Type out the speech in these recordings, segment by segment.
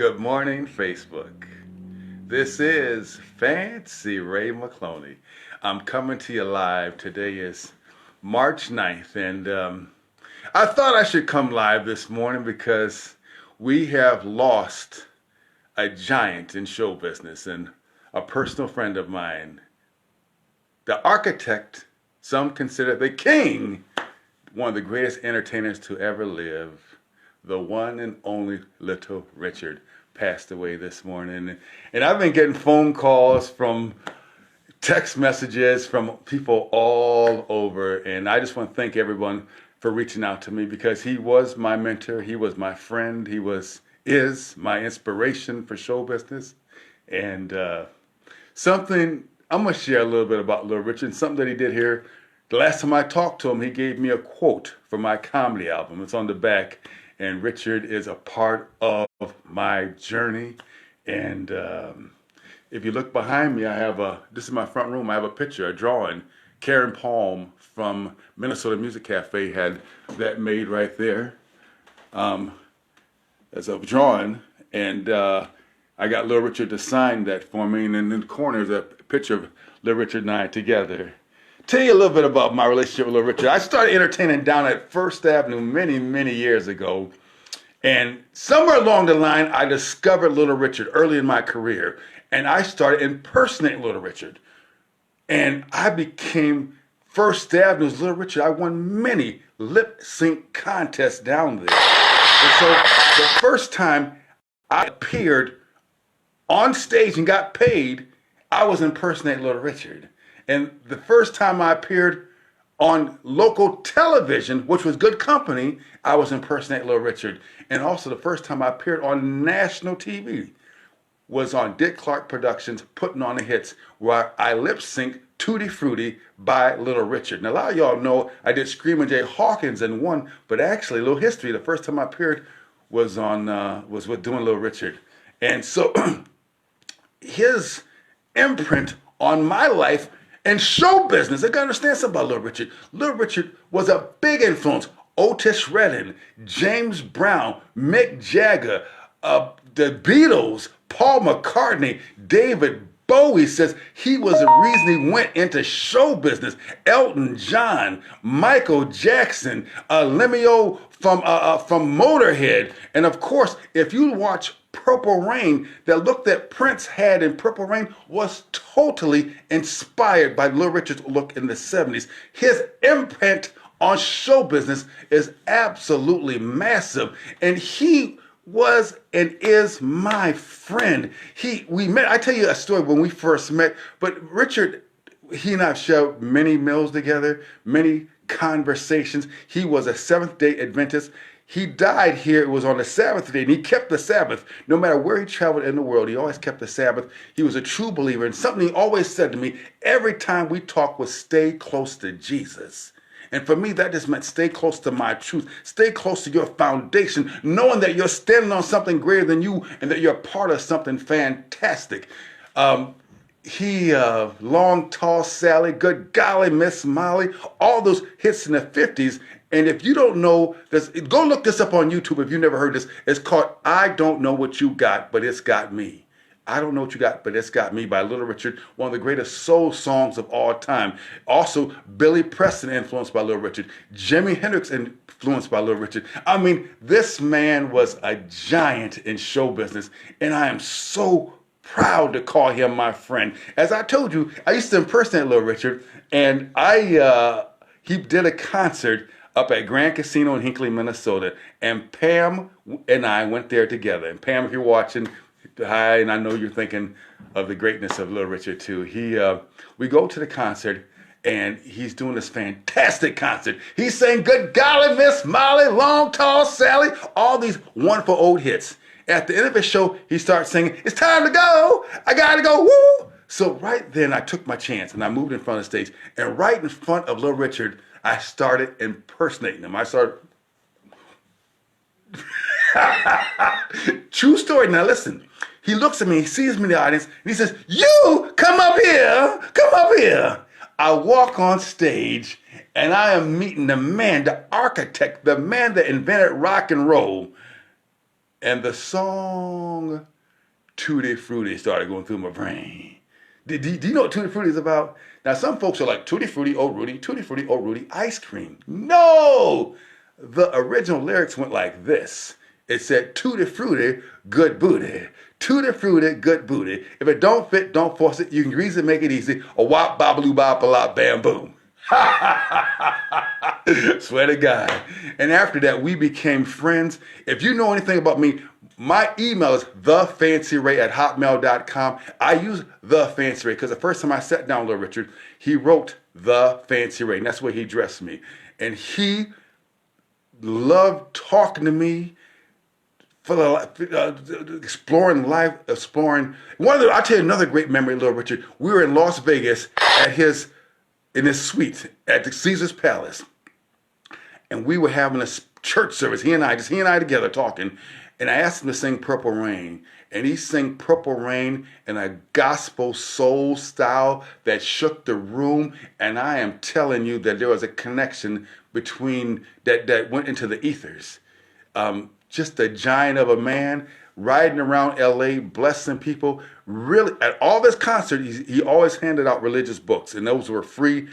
Good morning, Facebook. This is Fancy Ray McCloney. I'm coming to you live. Today is March 9th, and I thought I should come live this morning because we have lost a giant in show business and a personal friend of mine, the architect, some consider the king, one of the greatest entertainers to ever live, the one and only Little Richard, passed away this morning. And I've been getting phone calls, from text messages from people all over. And I just want to thank everyone for reaching out to me, because he was my mentor, he was my friend, is my inspiration for show business. And something I'm gonna share a little bit about Little Richard, something that he did here. The last time I talked to him, he gave me a quote from my comedy album. It's on the back, and Richard is a part of my journey. And if you look behind me, this is my front room. I have a picture, a drawing. Karen Palm from Minnesota Music Cafe had that made right there as a drawing. And I got Little Richard to sign that for me. And in the corner is a picture of Little Richard and I together. Tell you a little bit about my relationship with Little Richard. I started entertaining down at First Avenue many years ago. And somewhere along the line, I discovered Little Richard early in my career. And I started impersonating Little Richard. And I became First Avenue's Little Richard. I won many lip sync contests down there. And so the first time I appeared on stage and got paid, I was impersonating Little Richard. And the first time I appeared on local television, which was Good Company, I was impersonating Little Richard. And also the first time I appeared on national TV was on Dick Clark Productions, Putting on the Hits, where I lip synced Tutti Frutti by Little Richard. Now, a lot of y'all know I did Screamin' Jay Hawkins and one, but actually, a little history, the first time I appeared was with doing Little Richard. And so his imprint on my life and show business, I gotta understand something about Little Richard. Little Richard was a big influence. Otis Redding, James Brown, Mick Jagger, the Beatles, Paul McCartney, David Bowie says he was the reason he went into show business. Elton John, Michael Jackson, Lemio from Motorhead. And of course, if you watch Purple Rain, the look that Prince had in Purple Rain was totally inspired by Little Richard's look in the 70s. His imprint on show business is absolutely massive. And he was and is my friend. We met, I tell you a story when we first met, but Richard, he and I have shared many meals together, many conversations. He was a Seventh-day Adventist. He died here, it was on the Sabbath day, and he kept the Sabbath. No matter where he traveled in the world, he always kept the Sabbath. He was a true believer, and something he always said to me every time we talked was stay close to Jesus. And for me, that just meant stay close to my truth. Stay close to your foundation, knowing that you're standing on something greater than you and that you're part of something fantastic. Long Tall Sally, Good Golly, Miss Molly, all those hits in the 50s. And if you don't know this, go look this up on YouTube if you never heard this. It's called I Don't Know What You Got, But It's Got Me. I Don't Know What You Got, But It's Got Me by Little Richard, one of the greatest soul songs of all time. Also, Billy Preston influenced by Little Richard. Jimi Hendrix influenced by Little Richard. I mean, this man was a giant in show business, and I am so proud to call him my friend. As I told you, I used to impersonate Little Richard, and he did a concert up at Grand Casino in Hinckley, Minnesota, and Pam and I went there together. And Pam, if you're watching, hi, and I know you're thinking of the greatness of Little Richard too. We go to the concert, and he's doing this fantastic concert. He's saying, Good Golly, Miss Molly, Long Tall Sally, all these wonderful old hits. At the end of his show, he starts singing, It's time to go, I gotta go, woo! So right then, I took my chance, and I moved in front of the stage, and right in front of Little Richard, I started impersonating him. True story. Now listen. He looks at me, he sees me in the audience, and he says, You come up here, come up here. I walk on stage, and I am meeting the man, the architect, the man that invented rock and roll. And the song Tutti Frutti started going through my brain. Do you know what Tutti Frutti is about? Now, some folks are like, Tutti Frutti, oh Rudy, Tutti Frutti, oh Rudy, ice cream. No! The original lyrics went like this. It said, Tutti Frutti, good booty. Tutti Frutti, good booty. If it don't fit, don't force it. You can grease it, make it easy. A wop, babaloo, bop, a lot, bam, boom. Swear to God. And after that, we became friends. If you know anything about me, my email is thefancyray@hotmail.com. I use The Fancy Ray because the first time I sat down with Little Richard, he wrote The Fancy Ray, and that's where he dressed me. And he loved talking to me, for exploring life, exploring. I'll tell you another great memory, Little Richard. We were in Las Vegas in his suite at the Caesar's Palace, and we were having a church service. He and I together talking, and I asked him to sing Purple Rain, and he sang Purple Rain in a gospel soul style that shook the room. And I am telling you that there was a connection between that went into the ethers. Just a giant of a man riding around LA, blessing people. Really, at all this concert, he always handed out religious books, and those were free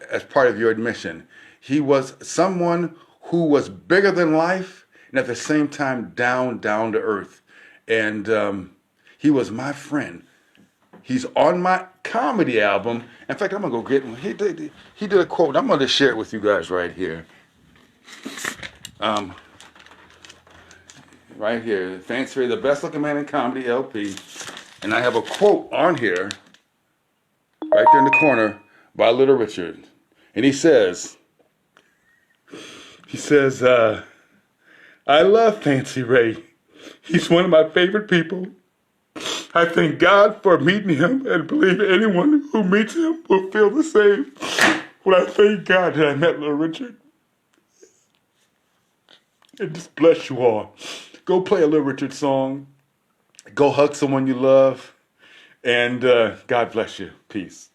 as part of your admission. He was someone who was bigger than life, and at the same time down to earth. And he was my friend. He's on my comedy album. In fact, I'm gonna go get one. He did a quote. I'm gonna share it with you guys right here. Right here, Fancy Ray, the best looking man in comedy LP. And I have a quote on here, right there in the corner, by Little Richard. And he says, I love Fancy Ray. He's one of my favorite people. I thank God for meeting him and believe anyone who meets him will feel the same. Well, I thank God that I met Little Richard. And just bless you all. Go play a Little Richard song. Go hug someone you love. And God bless you. Peace.